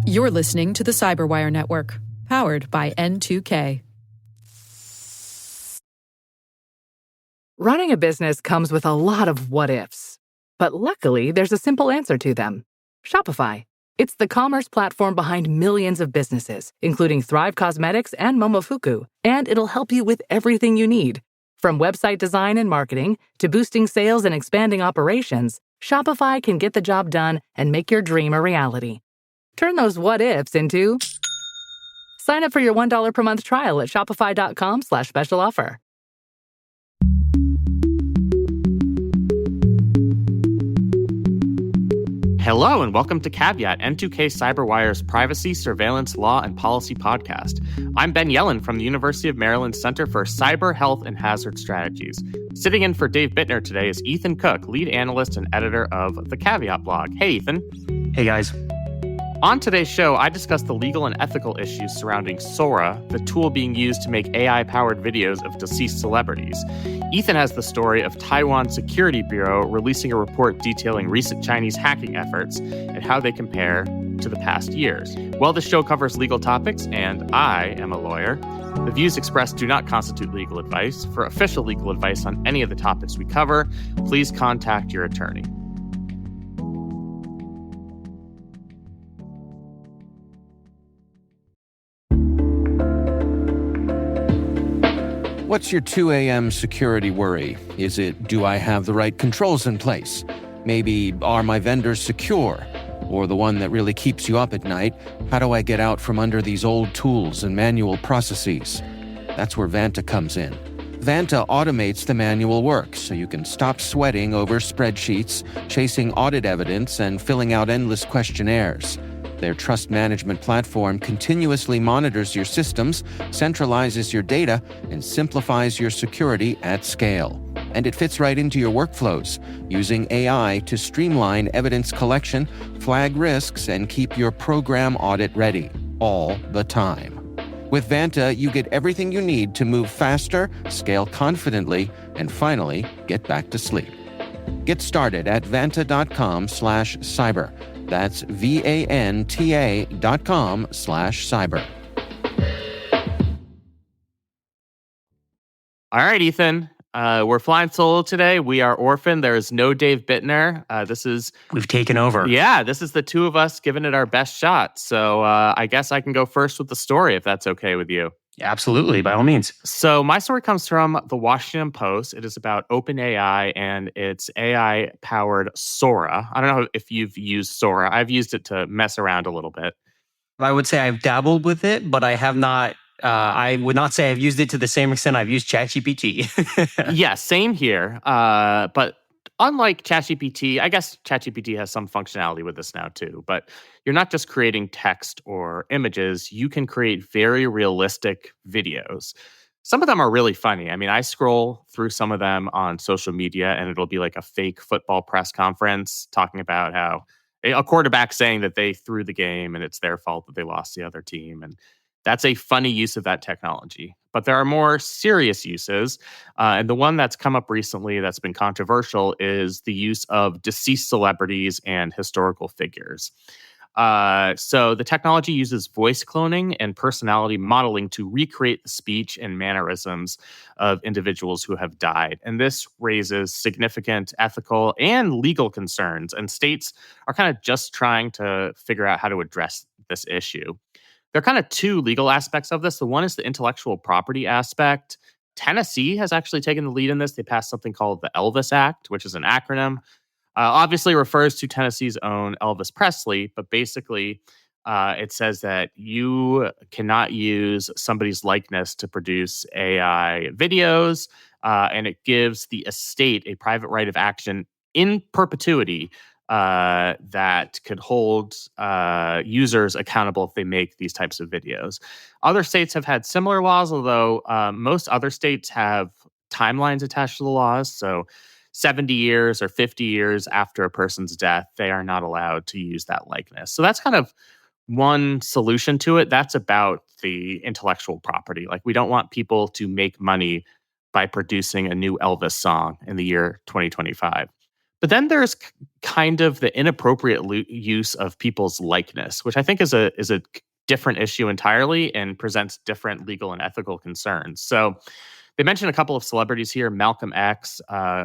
You're listening to the Cyberwire Network, powered by N2K. Running a business comes with a lot of what-ifs. But luckily, there's a simple answer to them. Shopify. It's the commerce platform behind millions of businesses, including Thrive Cosmetics and Momofuku, and it'll help you with everything you need. From website design and marketing to boosting sales and expanding operations, Shopify can get the job done and make your dream a reality. Turn those what-ifs into... Sign up for your $1 per month trial at shopify.com/special offer. Hello and welcome to Caveat, N2K Cyberwire's privacy, surveillance, law, and policy podcast. I'm Ben Yelin from the University of Maryland Center for Cyber, Health, and Hazard Strategies. Sitting in for Dave Bittner today is Ethan Cook, lead analyst and editor of the Caveat blog. Hey, Ethan. Hey, guys. On today's show, I discuss the legal and ethical issues surrounding Sora, the tool being used to make AI-powered videos of deceased celebrities. Ethan has the story of Taiwan Security Bureau releasing a report detailing recent Chinese hacking efforts and how they compare to the past years. Well, the show covers legal topics, and I am a lawyer. The views expressed do not constitute legal advice. For official legal advice on any of the topics we cover, please contact your attorney. What's your 2 a.m. security worry? Is it, do I have the right controls in place? Maybe, are my vendors secure? Or the one that really keeps you up at night, how do I get out from under these old tools and manual processes? That's where Vanta comes in. Vanta automates the manual work so you can stop sweating over spreadsheets, chasing audit evidence, and filling out endless questionnaires. Their trust management platform continuously monitors your systems, centralizes your data, and simplifies your security at scale. And it fits right into your workflows, using AI to streamline evidence collection, flag risks, and keep your program audit ready, all the time. With Vanta, you get everything you need to move faster, scale confidently, and finally, get back to sleep. Get started at vanta.com/cyber. That's VANTA.com/cyber. All right, Ethan. We're flying solo today. We are orphaned. There is no Dave Bittner. We've taken over. Yeah, this is the two of us giving it our best shot. So I guess I can go first with the story, if that's okay with you. Absolutely, by all means. So my story comes from the Washington Post. It is about OpenAI and its AI-powered Sora. I don't know if you've used Sora. I've used it to mess around a little bit. I would say I've dabbled with it, but I have not. I would not say I've used it to the same extent I've used ChatGPT. Yeah, same here. But unlike ChatGPT, I guess ChatGPT has some functionality with this now too, but you're not just creating text or images, you can create very realistic videos. Some of them are really funny. I mean, I scroll through some of them on social media and it'll be like a fake football press conference talking about how a quarterback saying that they threw the game and it's their fault that they lost the other team. And that's a funny use of that technology. But there are more serious uses. And the one that's come up recently that's been controversial is the use of deceased celebrities and historical figures. So the technology uses voice cloning and personality modeling to recreate the speech and mannerisms of individuals who have died. And this raises significant ethical and legal concerns. And states are kind of just trying to figure out how to address this issue. There are kind of two legal aspects of this. The one is the intellectual property aspect. Tennessee has actually taken the lead in this. They passed something called the Elvis Act, which is an acronym. Obviously refers to Tennessee's own Elvis Presley, but basically it says that you cannot use somebody's likeness to produce AI videos, and it gives the estate a private right of action in perpetuity that could hold users accountable if they make these types of videos. Other states have had similar laws, although most other states have timelines attached to the laws. So 70 years or 50 years after a person's death, they are not allowed to use that likeness. So that's kind of one solution to it. That's about the intellectual property. Like, we don't want people to make money by producing a new Elvis song in the year 2025. But then there's kind of the inappropriate use of people's likeness, which I think is a different issue entirely and presents different legal and ethical concerns. So they mentioned a couple of celebrities here. Malcolm X,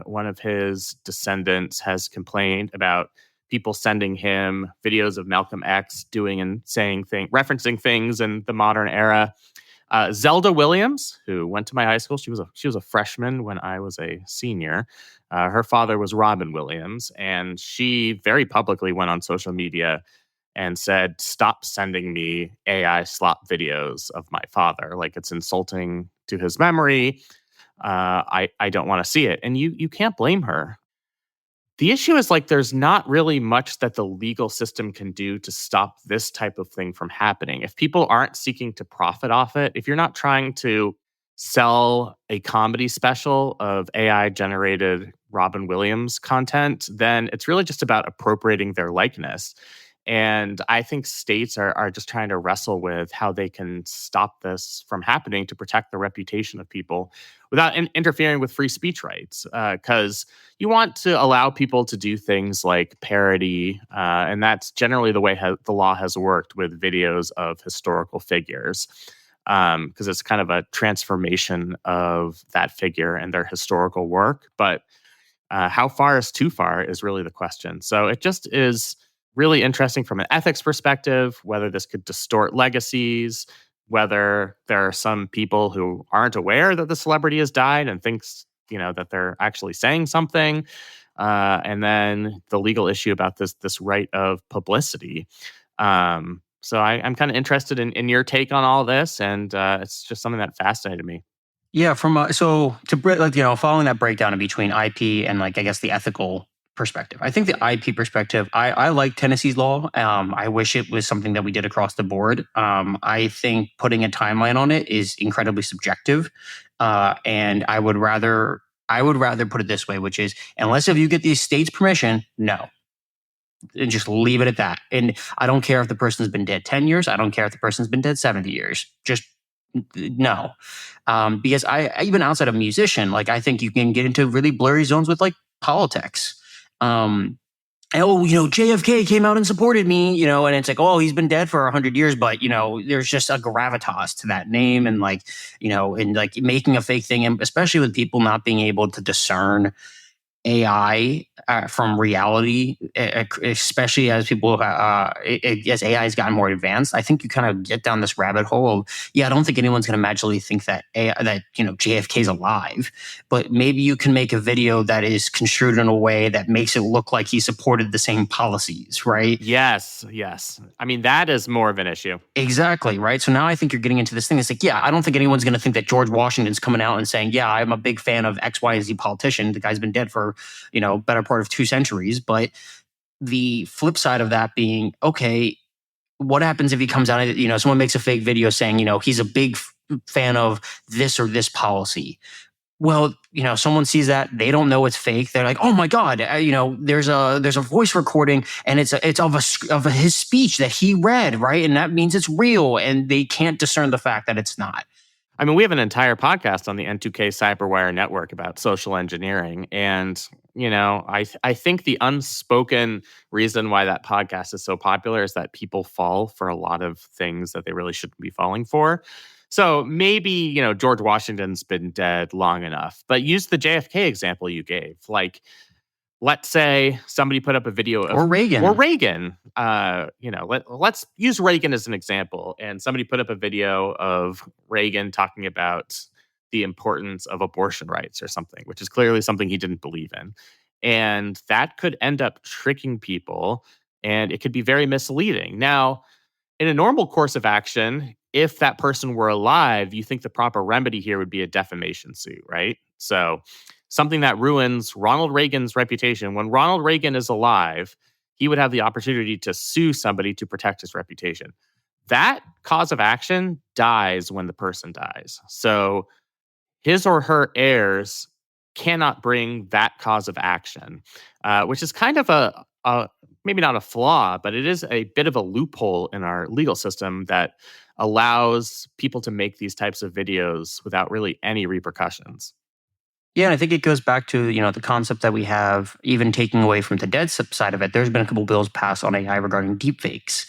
one of his descendants, has complained about people sending him videos of Malcolm X doing and saying things, referencing things in the modern era. Zelda Williams, who went to my high school, she was a freshman when I was a senior. Her father was Robin Williams, and she very publicly went on social media and said, "Stop sending me AI slop videos of my father. Like, it's insulting to his memory. I don't want to see it." And you can't blame her. The issue is, like, there's not really much that the legal system can do to stop this type of thing from happening. If people aren't seeking to profit off it, if you're not trying to sell a comedy special of AI generated Robin Williams content, then it's really just about appropriating their likeness. And I think states are just trying to wrestle with how they can stop this from happening to protect the reputation of people without interfering with free speech rights. Because you want to allow people to do things like parody, and that's generally the way the law has worked with videos of historical figures. Because it's kind of a transformation of that figure and their historical work. But how far is too far is really the question. So it just is really interesting from an ethics perspective, whether this could distort legacies, whether there are some people who aren't aware that the celebrity has died and thinks, that they're actually saying something. And then the legal issue about this right of publicity. So I'm kind of interested in your take on all this, and it's just something that fascinated me. Yeah, following that breakdown in between IP and I guess the ethical perspective. I think the IP perspective, I like Tennessee's law. I wish it was something that we did across the board. I think putting a timeline on it is incredibly subjective, and I would rather put it this way, which is, unless if you get the state's permission, no. And just leave it at that. And I don't care if the person's been dead 10 years. I don't care if the person's been dead 70 years. Just no. Because I even outside of musician, I think you can get into really blurry zones with politics. JFK came out and supported me, and it's he's been dead for 100 years, but there's just a gravitas to that name, and making a fake thing, and especially with people not being able to discern AI from reality, especially as as AI has gotten more advanced. I think you kind of get down this rabbit hole of, I don't think anyone's going to magically think that JFK's alive, but maybe you can make a video that is construed in a way that makes it look like he supported the same policies, right? Yes. I mean, that is more of an issue. Exactly, right? So now I think you're getting into this thing. It's I don't think anyone's going to think that George Washington's coming out and saying, I'm a big fan of X, Y, and Z politician. The guy's been dead for better part of 2 centuries. But the flip side of that being, okay, what happens if he comes out, someone makes a fake video saying, he's a big fan of this or this policy. Well, someone sees that, they don't know it's fake. They're like, "Oh my God, there's a voice recording, and it's of his speech that he read, right? And that means it's real." And they can't discern the fact that it's not. I mean, we have an entire podcast on the N2K Cyberwire network about social engineering. And, I think the unspoken reason why that podcast is so popular is that people fall for a lot of things that they really shouldn't be falling for. So maybe, George Washington's been dead long enough, but use the JFK example you gave. Let's say somebody put up a video of Reagan. Let's use Reagan as an example. And somebody put up a video of Reagan talking about the importance of abortion rights or something, which is clearly something he didn't believe in. And that could end up tricking people, and it could be very misleading. Now, in a normal course of action, if that person were alive, you think the proper remedy here would be a defamation suit, right? So something that ruins Ronald Reagan's reputation. When Ronald Reagan is alive, he would have the opportunity to sue somebody to protect his reputation. That cause of action dies when the person dies. So his or her heirs cannot bring that cause of action, which is kind of a maybe not a flaw, but it is a bit of a loophole in our legal system that allows people to make these types of videos without really any repercussions. Yeah, and I think it goes back to, the concept that we have, even taking away from the dead side of it. There's been a couple bills passed on AI regarding deepfakes,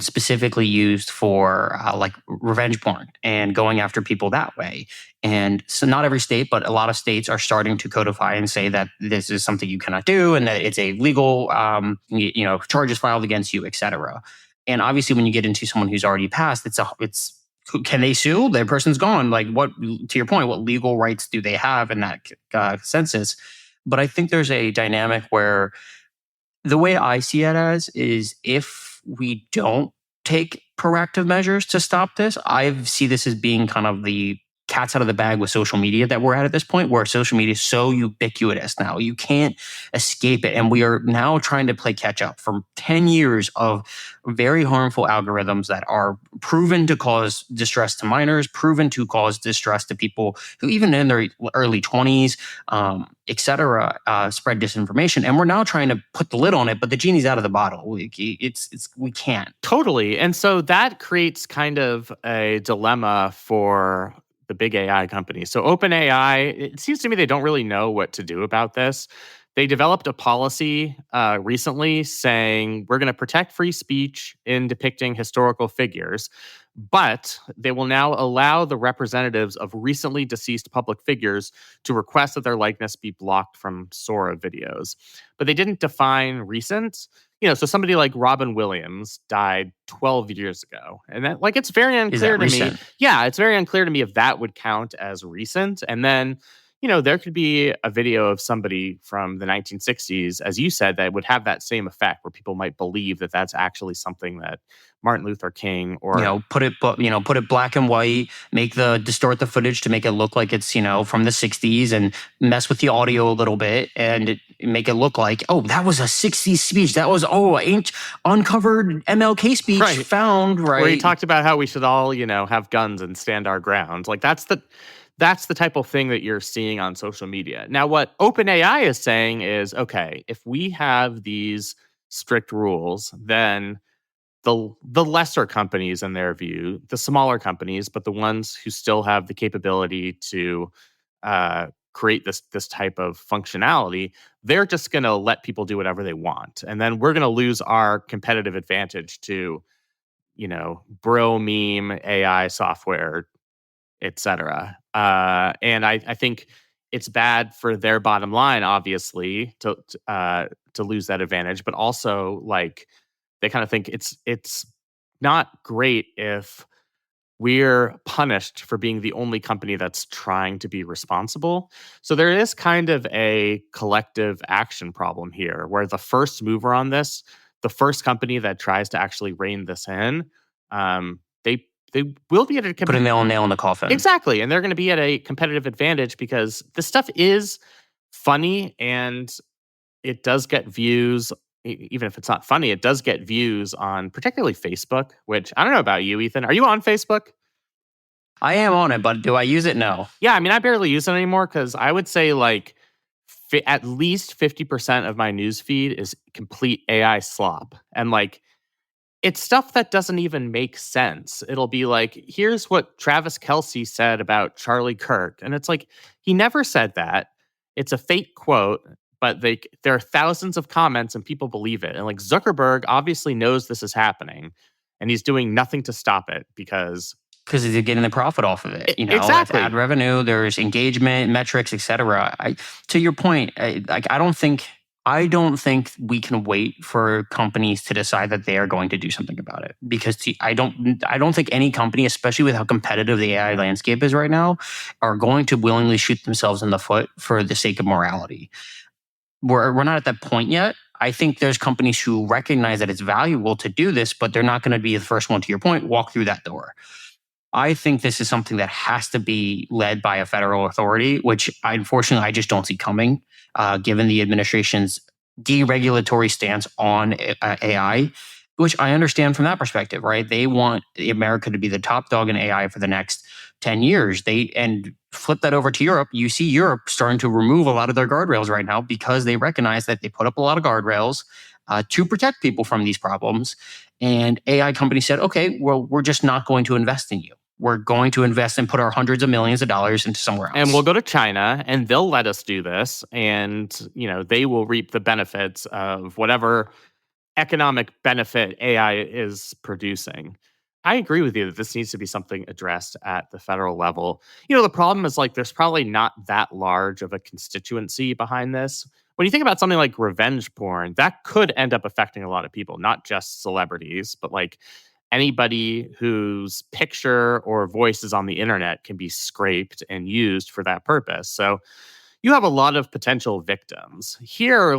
specifically used for like revenge porn and going after people that way. And so not every state, but a lot of states are starting to codify and say that this is something you cannot do and that it's a legal, charges filed against you, et cetera. And obviously, when you get into someone who's already passed, it's can they sue? Their person's gone. Like, what, to your point, what legal rights do they have in that census? But I think there's a dynamic where the way I see it as is if we don't take proactive measures to stop this, I see this as being kind of the cat's out of the bag with social media that we're at this point, where social media is so ubiquitous now. You can't escape it. And we are now trying to play catch up from 10 years of very harmful algorithms that are proven to cause distress to minors, proven to cause distress to people who even in their early 20s, et cetera, spread disinformation. And we're now trying to put the lid on it, but the genie's out of the bottle. We can't. Totally. And so that creates kind of a dilemma for the big AI companies. So OpenAI, it seems to me they don't really know what to do about this. They developed a policy recently saying we're going to protect free speech in depicting historical figures, but they will now allow the representatives of recently deceased public figures to request that their likeness be blocked from Sora videos. But they didn't define recent. So somebody like Robin Williams died 12 years ago. And that, it's very unclear to me. Yeah, it's very unclear to me if that would count as recent. And then, there could be a video of somebody from the 1960s, as you said, that would have that same effect where people might believe that that's actually something that Martin Luther King or put it black and white, distort the footage to make it look like it's from the 60s and mess with the audio a little bit and make it look like, oh, that was a 60s speech, that was uncovered MLK speech found right where he talked about how we should all have guns and stand our ground. That's the type of thing that you're seeing on social media. Now, what OpenAI is saying is, okay, if we have these strict rules, then the lesser companies, in their view, the smaller companies, but the ones who still have the capability to create this type of functionality, they're just going to let people do whatever they want. And then we're going to lose our competitive advantage to, bro meme AI software, etc. And I think it's bad for their bottom line, obviously, to lose that advantage. But also, they kind of think it's not great if we're punished for being the only company that's trying to be responsible. So there is kind of a collective action problem here, where the first mover on this, the first company that tries to actually rein this in, they will be at a putting the nail in the coffin. Exactly. And they're going to be at a competitive advantage because this stuff is funny and it does get views. Even if it's not funny, it does get views on particularly Facebook, which I don't know about you, Ethan. Are you on Facebook? I am on it, but do I use it? No. Yeah, I mean, I barely use it anymore because I would say at least 50% of my news feed is complete AI slop. And it's stuff that doesn't even make sense. It'll be like, here's what Travis Kelce said about Charlie Kirk. And it's like, he never said that. It's a fake quote, but there are thousands of comments and people believe it. And Zuckerberg obviously knows this is happening and he's doing nothing to stop it because he's getting the profit off of it. Exactly. Ad revenue, there's engagement, metrics, etc. To your point, I don't think we can wait for companies to decide that they are going to do something about it, because I don't think any company, especially with how competitive the AI landscape is right now, are going to willingly shoot themselves in the foot for the sake of morality. We're not at that point yet. I think there's companies who recognize that it's valuable to do this, but they're not going to be the first one, to your point, walk through that door. I think this is something that has to be led by a federal authority, which unfortunately I just don't see coming, given the administration's deregulatory stance on AI, which I understand from that perspective, right? They want America to be the top dog in AI for the next 10 years. And flip that over to Europe. You see Europe starting to remove a lot of their guardrails right now because they recognize that they put up a lot of guardrails to protect people from these problems. And AI companies said, okay, well, we're just not going to invest in you. we're going to invest and put our hundreds of millions of dollars into somewhere else. And we'll go to China and they'll let us do this. And, they will reap the benefits of whatever economic benefit AI is producing. I agree with you that this needs to be something addressed at the federal level. The problem is there's probably not that large of a constituency behind this. When you think about something like revenge porn, that could end up affecting a lot of people, not just celebrities, but anybody whose picture or voice is on the internet can be scraped and used for that purpose. So you have a lot of potential victims. Here,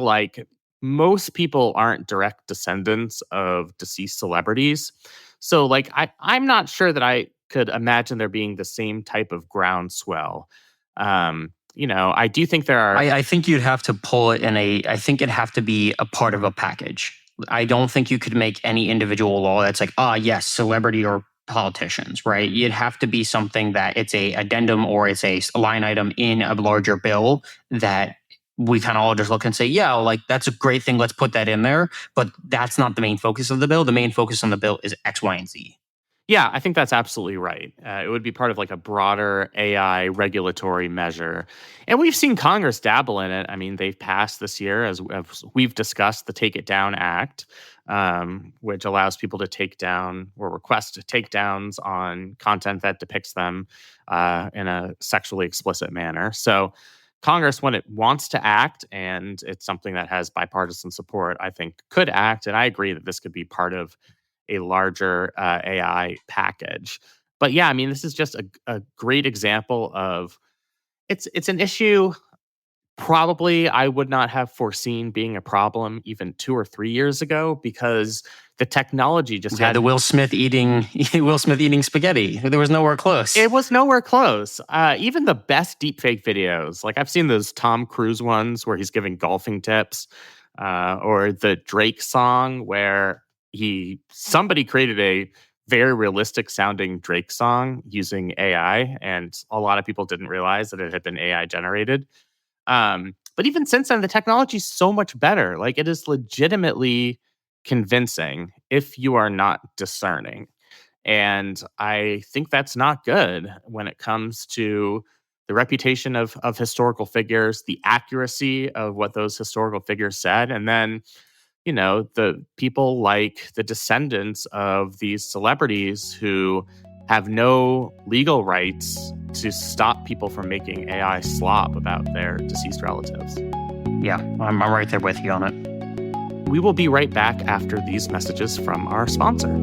most people aren't direct descendants of deceased celebrities. So I'm not sure that I could imagine there being the same type of groundswell. I do think there are. I think you'd have to pull it I think it'd have to be a part of a package. I don't think you could make any individual law that's yes, celebrity or politicians, right? You'd have to be something that it's a addendum or it's a line item in a larger bill that we kind of all just look and say, yeah, that's a great thing. Let's put that in there. But that's not the main focus of the bill. The main focus on the bill is X, Y, and Z. Yeah, I think that's absolutely right. It would be part of a broader AI regulatory measure. And we've seen Congress dabble in it. I mean, they've passed this year, as we've discussed, the Take It Down Act, which allows people to take down or request takedowns on content that depicts them in a sexually explicit manner. So Congress, when it wants to act, and it's something that has bipartisan support, I think could act. And I agree that this could be part of a larger AI package. But yeah, I mean, this is just a great example of it's an issue probably I would not have foreseen being a problem even 2 or 3 years ago, because the technology just had the Will Smith eating spaghetti. There was nowhere close. It was nowhere close. Even the best deepfake videos, I've seen those Tom Cruise ones where he's giving golfing tips, or the Drake song where somebody created a very realistic sounding Drake song using AI, and a lot of people didn't realize that it had been AI generated. But even since then, the technology is so much better. It is legitimately convincing if you are not discerning. And I think that's not good when it comes to the reputation of historical figures, the accuracy of what those historical figures said, and then the people like the descendants of these celebrities who have no legal rights to stop people from making AI slop about their deceased relatives. Yeah, I'm right there with you on it. We will be right back after these messages from our sponsor.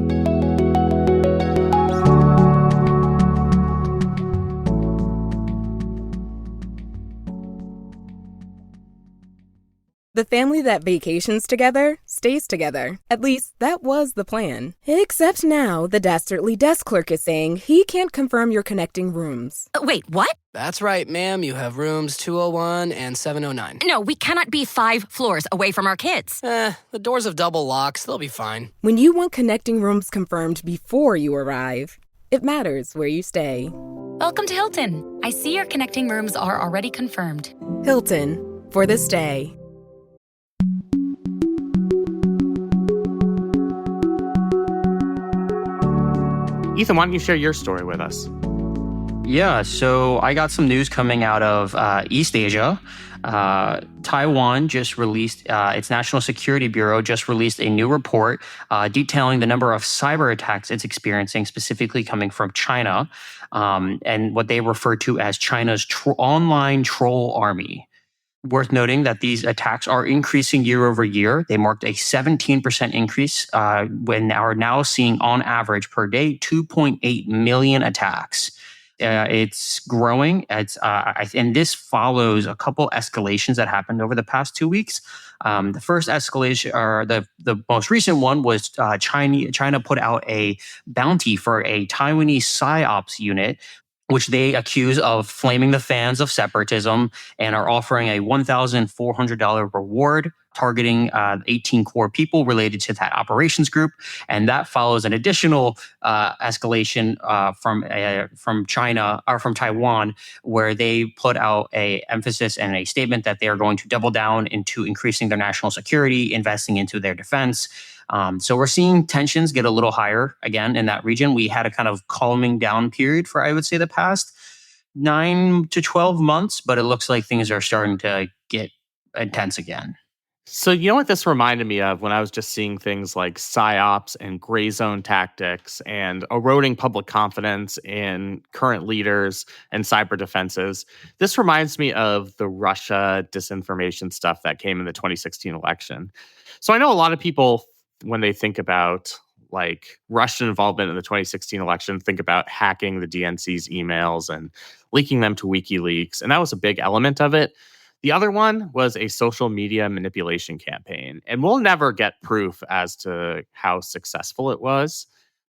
The family that vacations together stays together. At least, that was the plan. Except now, the dastardly desk clerk is saying he can't confirm your connecting rooms. Wait, what? That's right, ma'am. You have rooms 201 and 709. No, we cannot be 5 floors away from our kids. The doors have double locks. They'll be fine. When you want connecting rooms confirmed before you arrive, it matters where you stay. Welcome to Hilton. I see your connecting rooms are already confirmed. Hilton, for the stay. Ethan, why don't you share your story with us? Yeah, so I got some news coming out of East Asia. Taiwan just released, its National Security Bureau just released a new report detailing the number of cyber attacks it's experiencing, specifically coming from China, and what they refer to as China's online troll army. Worth noting that these attacks are increasing year over year. They marked a 17% increase when are now seeing on average per day 2.8 million attacks. It's growing. And this follows a couple escalations that happened over the past 2 weeks. The first escalation, or the most recent one, was China put out a bounty for a Taiwanese PsyOps unit, which they accuse of flaming the fans of separatism, and are offering a $1,400 reward targeting 18 core people related to that operations group. And that follows an additional escalation from China, or from Taiwan, where they put out a emphasis and a statement that they are going to double down into increasing their national security, investing into their defense. So we're seeing tensions get a little higher again in that region. We had a kind of calming down period for, I would say, the past 9 to 12 months, but it looks like things are starting to get intense again. So, you know what this reminded me of when I was just seeing things like psyops and gray zone tactics and eroding public confidence in current leaders and cyber defenses? This reminds me of the Russia disinformation stuff that came in the 2016 election. So, I know a lot of people, when they think about like Russian involvement in the 2016 election, think about hacking the DNC's emails and leaking them to WikiLeaks. And that was a big element of it. The other one was a social media manipulation campaign, and we'll never get proof as to how successful it was,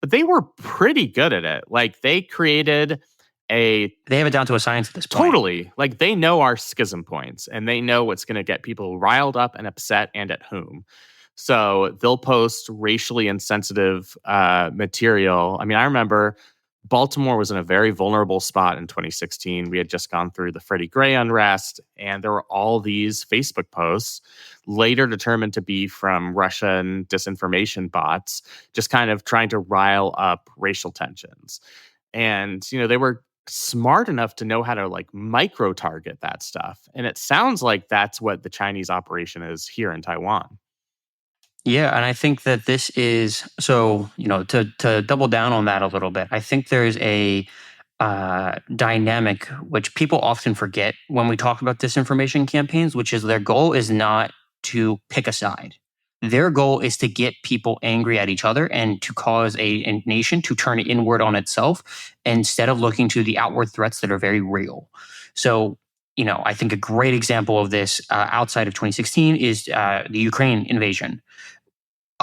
but they were pretty good at it. Like they created They have it down to a science at this point. totally, like they know our schism points and they know what's going to get people riled up and upset and at whom. So they'll post racially insensitive material. I mean, I remember Baltimore was in a very vulnerable spot in 2016. We had just gone through the Freddie Gray unrest, and there were all these Facebook posts, later determined to be from Russian disinformation bots, just kind of trying to rile up racial tensions. And, you know, they were smart enough to know how to like micro target that stuff. And it sounds like that's what the Chinese operation is here in Taiwan. Yeah, and I think that this is so, to double down on that a little bit, I think there's a dynamic which people often forget when we talk about disinformation campaigns, which is their goal is not to pick a side. Their goal is to get people angry at each other and to cause a nation to turn inward on itself instead of looking to the outward threats that are very real. So, I think a great example of this outside of 2016 is the Ukraine invasion.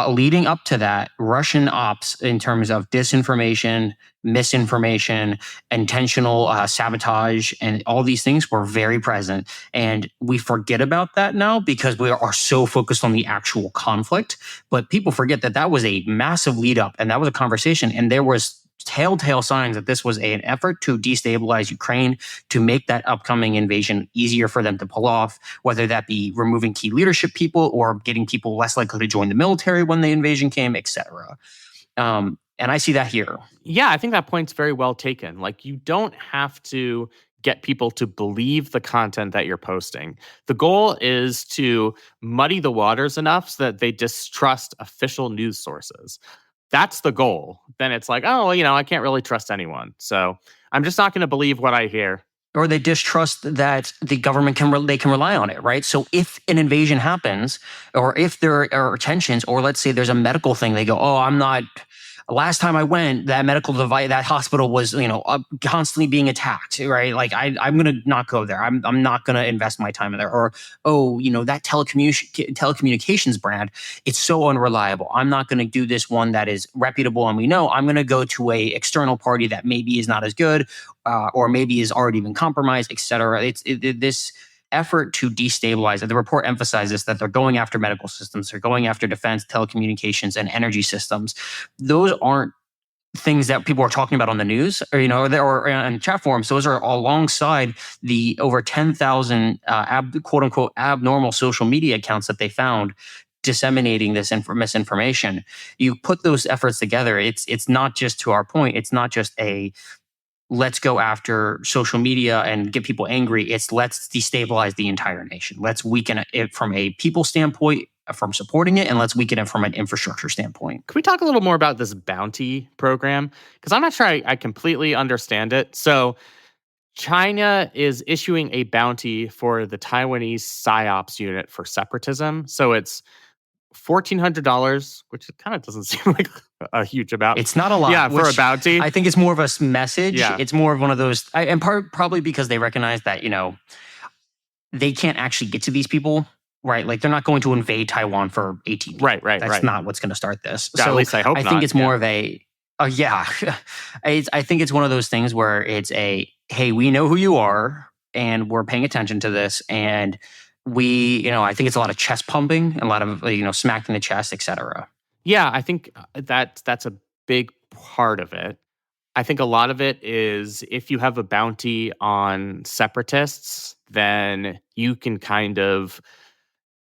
Leading up to that, Russian ops in terms of disinformation, misinformation, intentional sabotage, and all these things were very present. And we forget about that now because we are so focused on the actual conflict. But people forget that that was a massive lead up and that was a conversation. And there was telltale signs that this was an effort to destabilize Ukraine, to make that upcoming invasion easier for them to pull off, whether that be removing key leadership people or getting people less likely to join the military when the invasion came, etc. And I see that here. Yeah, I think that point's very well taken. Like, you don't have to get people to believe the content that you're posting. The goal is to muddy the waters enough so that they distrust official news sources. That's the goal. Then it's like, oh, I can't really trust anyone. So I'm just not going to believe what I hear. Or they distrust that the government can rely on it, right? So if an invasion happens, or if there are tensions, or let's say there's a medical thing, they go, oh, I'm not. Last time I went, that medical device, that hospital was, constantly being attacked, right? Like I'm gonna not go there. I'm not gonna invest my time in there. Or that telecommunications brand, it's so unreliable. I'm not gonna do this one that is reputable and we know. I'm gonna go to a external party that maybe is not as good, or maybe is already been compromised, etc. This effort to destabilize it. The report emphasizes that they're going after medical systems, they're going after defense, telecommunications, and energy systems. Those aren't things that people are talking about on the news or in chat forums. Those are alongside the over 10,000 quote unquote abnormal social media accounts that they found disseminating this misinformation. You put those efforts together, it's not just, to our point, it's not just a let's go after social media and get people angry. It's let's destabilize the entire nation. Let's weaken it from a people standpoint, from supporting it, and let's weaken it from an infrastructure standpoint. Can we talk a little more about this bounty program? Because I'm not sure I completely understand it. So China is issuing a bounty for the Taiwanese PSYOPs unit for separatism. So it's $1,400, which kind of doesn't seem like a huge amount. It's not a lot. Yeah, for a bounty. I think it's more of a message. Yeah. It's more of one of those, and probably because they recognize that, they can't actually get to these people, right? Like they're not going to invade Taiwan for 18 people. Right. That's not what's going to start this. Yeah, so at least I hope I not. think it's more of a, I think it's one of those things where it's a, hey, we know who you are and we're paying attention to this, and we, I think it's a lot of chest pumping, a lot of, smacked in the chest, etc. Yeah, I think that's a big part of it. I think a lot of it is if you have a bounty on separatists, then you can kind of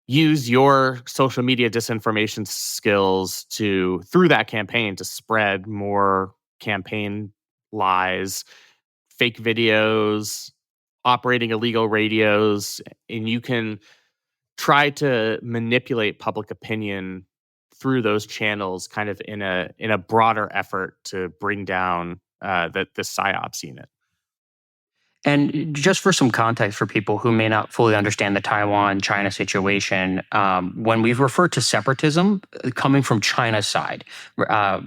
use your social media disinformation skills through that campaign to spread more campaign lies, fake videos, operating illegal radios, and you can try to manipulate public opinion through those channels kind of in a broader effort to bring down the PSYOPs unit. And just for some context for people who may not fully understand the Taiwan-China situation, when we refer to separatism coming from China's side,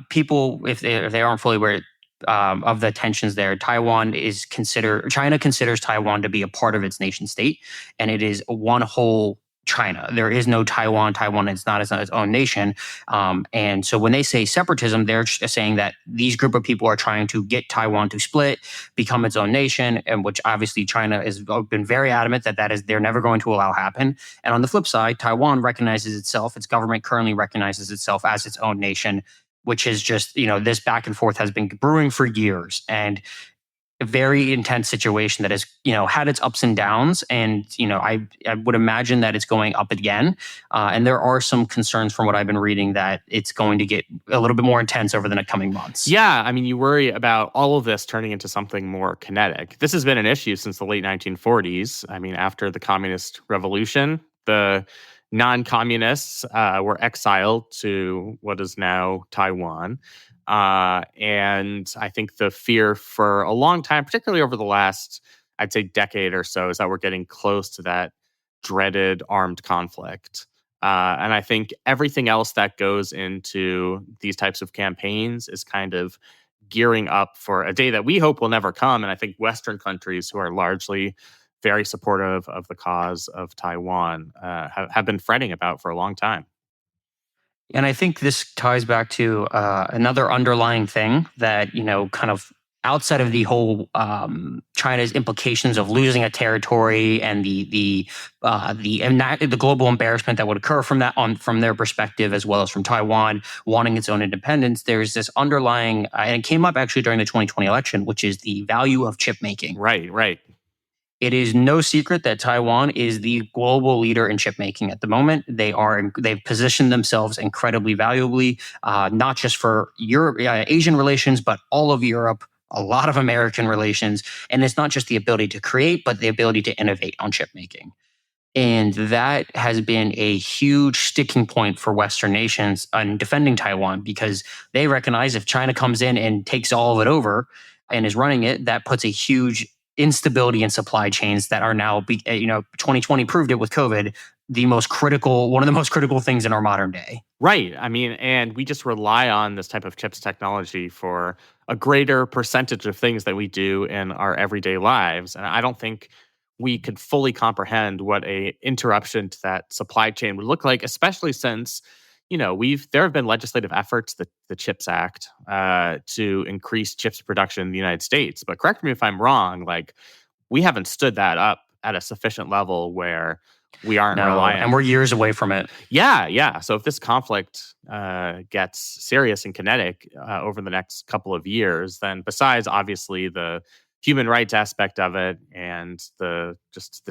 people, if they aren't fully aware of the tensions there, China considers Taiwan to be a part of its nation state, and it is one whole China. There is no Taiwan. Taiwan is not its own nation. And so when they say separatism, they're saying that these group of people are trying to get Taiwan to split, become its own nation, and which obviously China has been very adamant they're never going to allow happen. And on the flip side, Taiwan recognizes itself, its government currently recognizes itself as its own nation, which is just, this back and forth has been brewing for years. And a very intense situation that has, had its ups and downs. And, I would imagine that it's going up again. And there are some concerns from what I've been reading that it's going to get a little bit more intense over the coming months. Yeah. I mean, you worry about all of this turning into something more kinetic. This has been an issue since the late 1940s. I mean, after the communist revolution, the non-communists were exiled to what is now Taiwan. And I think the fear for a long time, particularly over the last, I'd say, decade or so, is that we're getting close to that dreaded armed conflict. And I think everything else that goes into these types of campaigns is kind of gearing up for a day that we hope will never come. And I think Western countries who are largely very supportive of the cause of Taiwan have been fretting about for a long time. And I think this ties back to another underlying thing that, kind of outside of the whole China's implications of losing a territory and the global embarrassment that would occur from that from their perspective, as well as from Taiwan wanting its own independence. There's this underlying, and it came up actually during the 2020 election, which is the value of chip making. Right. It is no secret that Taiwan is the global leader in chip making at the moment. They've positioned themselves incredibly valuably, not just for Asian relations, but all of Europe, a lot of American relations. And it's not just the ability to create, but the ability to innovate on chip making. And that has been a huge sticking point for Western nations on defending Taiwan, because they recognize if China comes in and takes all of it over and is running it, that puts a huge instability in supply chains that are now, 2020 proved it with COVID, one of the most critical things in our modern day. Right. I mean, and we just rely on this type of chips technology for a greater percentage of things that we do in our everyday lives. And I don't think we could fully comprehend what a interruption to that supply chain would look like, especially since, there have been legislative efforts, the CHIPS Act, to increase chips production in the United States. But correct me if I'm wrong, we haven't stood that up at a sufficient level where we aren't reliant. And we're years away from it. Yeah. So if this conflict gets serious and kinetic over the next couple of years, then besides obviously the human rights aspect of it and the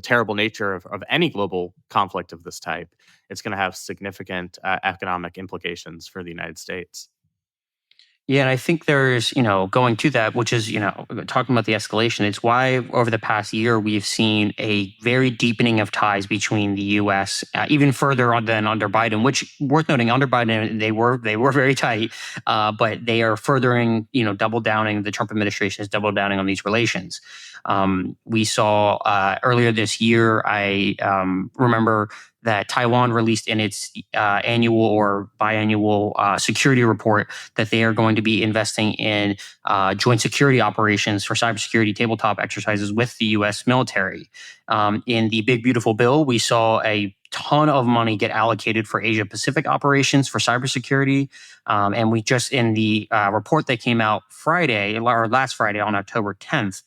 terrible nature of any global conflict of this type, it's going to have significant economic implications for the United States. Yeah, and I think there's, going to that, which is, talking about the escalation, it's why over the past year we've seen a very deepening of ties between the U.S., even further than under Biden, which, worth noting, under Biden, they were very tight, but they are furthering, double downing, the Trump administration is double downing on these relations. We saw earlier this year, I remember that Taiwan released in its annual or biannual security report that they are going to be investing in joint security operations for cybersecurity tabletop exercises with the U.S. military. In the Big Beautiful Bill, we saw a ton of money get allocated for Asia Pacific operations for cybersecurity. And we just, in the report that came out last Friday on October 10th,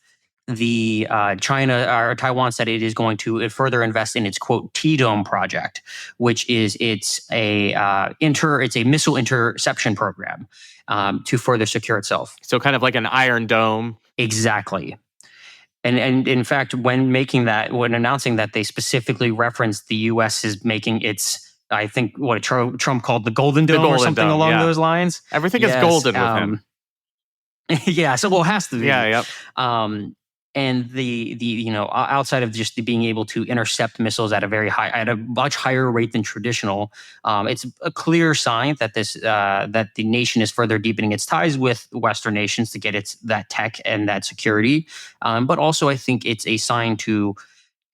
the Taiwan said it is going to further invest in its quote T-Dome project, which is it's a missile interception program to further secure itself. So kind of like an Iron Dome. Exactly. And in fact, when announcing that, they specifically referenced the U.S. is making its, I think, what Trump called the Golden Dome or something along those lines. Everything is golden with him. Yeah, so it has to be. Yeah, yep. And the outside of just being able to intercept missiles at a much higher rate than traditional, it's a clear sign that that the nation is further deepening its ties with Western nations to get that tech and that security. But also, I think it's a sign to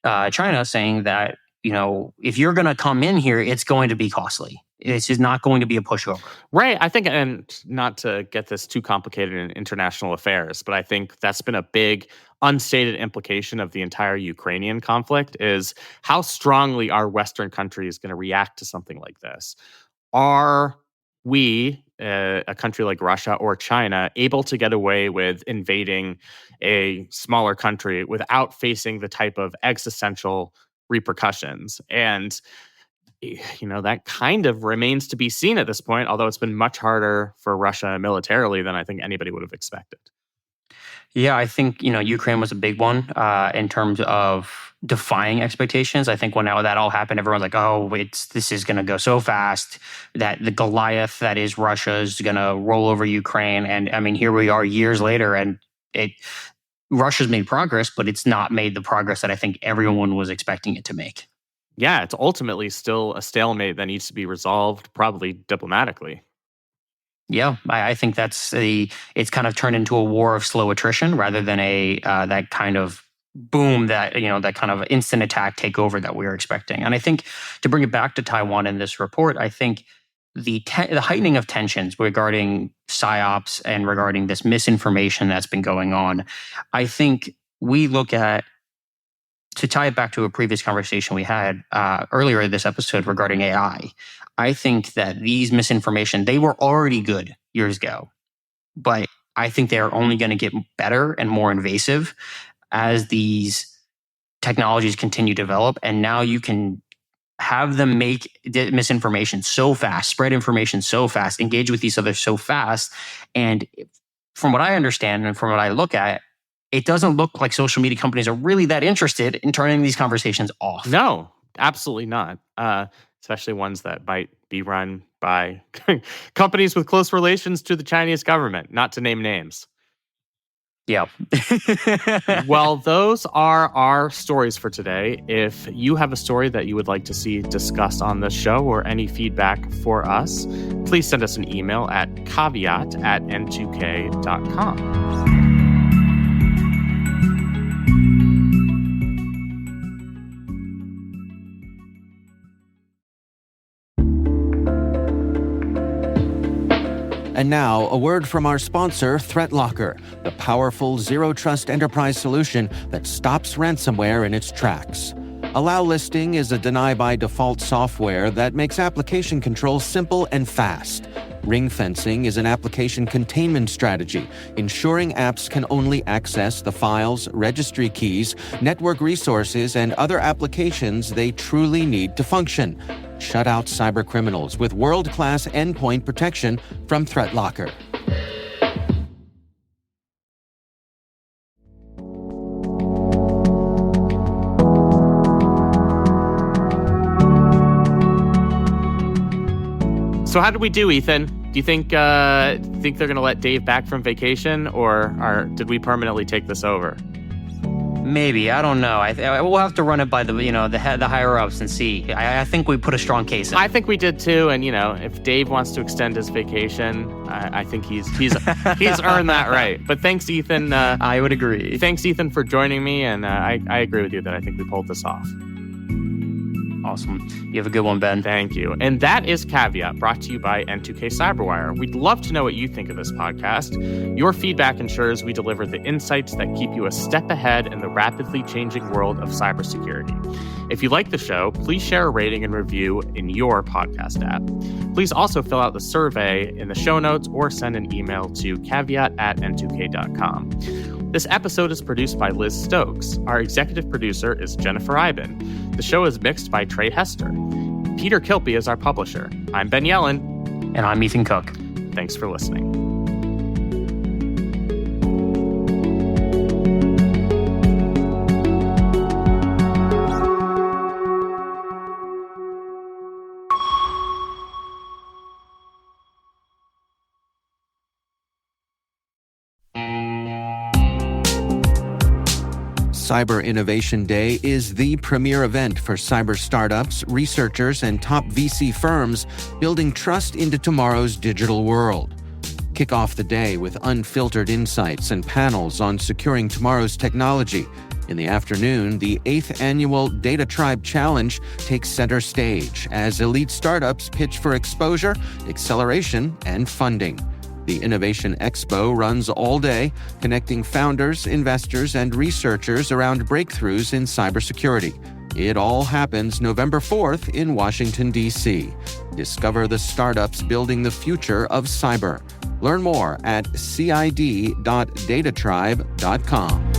China saying that if you're going to come in here, it's going to be costly. It's just not going to be a pushover. Right. I think, and not to get this too complicated in international affairs, but I think that's been a big unstated implication of the entire Ukrainian conflict is how strongly are Western countries going to react to something like this? Are we, a country like Russia or China, able to get away with invading a smaller country without facing the type of existential repercussions? And that kind of remains to be seen at this point, although it's been much harder for Russia militarily than I think anybody would have expected. Yeah, I think, Ukraine was a big one in terms of defying expectations. I think when that all happened, everyone's like, oh, this is going to go so fast that the Goliath that is Russia is going to roll over Ukraine. And I mean, here we are years later, and Russia's made progress, but it's not made the progress that I think everyone was expecting it to make. Yeah, it's ultimately still a stalemate that needs to be resolved, probably diplomatically. Yeah, I think it's kind of turned into a war of slow attrition rather than that kind of boom, that kind of instant attack takeover that we were expecting. And I think to bring it back to Taiwan in this report, I think the heightening of tensions regarding PSYOPs and regarding this misinformation that's been going on, I think we look at, to tie it back to a previous conversation we had earlier in this episode regarding AI, I think that these misinformation, they were already good years ago, but I think they are only going to get better and more invasive as these technologies continue to develop. And now you can have them make misinformation so fast, spread information so fast, engage with each other so fast. And from what I understand and from what I look at, it doesn't look like social media companies are really that interested in turning these conversations off. No, absolutely not. Especially ones that might be run by companies with close relations to the Chinese government, not to name names. Yeah. Well, those are our stories for today. If you have a story that you would like to see discussed on the show or any feedback for us, please send us an email at caveat@n2k.com. And now, a word from our sponsor, ThreatLocker, the powerful zero-trust enterprise solution that stops ransomware in its tracks. Allow Listing is a deny-by-default software that makes application control simple and fast. Ring fencing is an application containment strategy, ensuring apps can only access the files, registry keys, network resources, and other applications they truly need to function. Shut out cybercriminals with world-class endpoint protection from ThreatLocker. So how did we do, Ethan? Do you think they're going to let Dave back from vacation, or did we permanently take this over? Maybe, I don't know. We'll have to run it by the higher ups and see. I think we put a strong case in. I think we did too. And if Dave wants to extend his vacation, I think he's earned that right. But thanks, Ethan. I would agree. Thanks, Ethan, for joining me. And I agree with you that I think we pulled this off. Awesome. You have a good one, Ben. Thank you. And that is Caveat, brought to you by N2K Cyberwire. We'd love to know what you think of this podcast. Your feedback ensures we deliver the insights that keep you a step ahead in the rapidly changing world of cybersecurity. If you like the show, please share a rating and review in your podcast app. Please also fill out the survey in the show notes or send an email to caveat@n2k.com. This episode is produced by Liz Stokes. Our executive producer is Jennifer Iben. The show is mixed by Trey Hester. Peter Kilpie is our publisher. I'm Ben Yelin. And I'm Ethan Cook. Thanks for listening. Cyber Innovation Day is the premier event for cyber startups, researchers, and top VC firms building trust into tomorrow's digital world. Kick off the day with unfiltered insights and panels on securing tomorrow's technology. In the afternoon, the 8th annual Data Tribe Challenge takes center stage as elite startups pitch for exposure, acceleration, and funding. The Innovation Expo runs all day, connecting founders, investors, and researchers around breakthroughs in cybersecurity. It all happens November 4th in Washington, D.C. Discover the startups building the future of cyber. Learn more at cid.datatribe.com.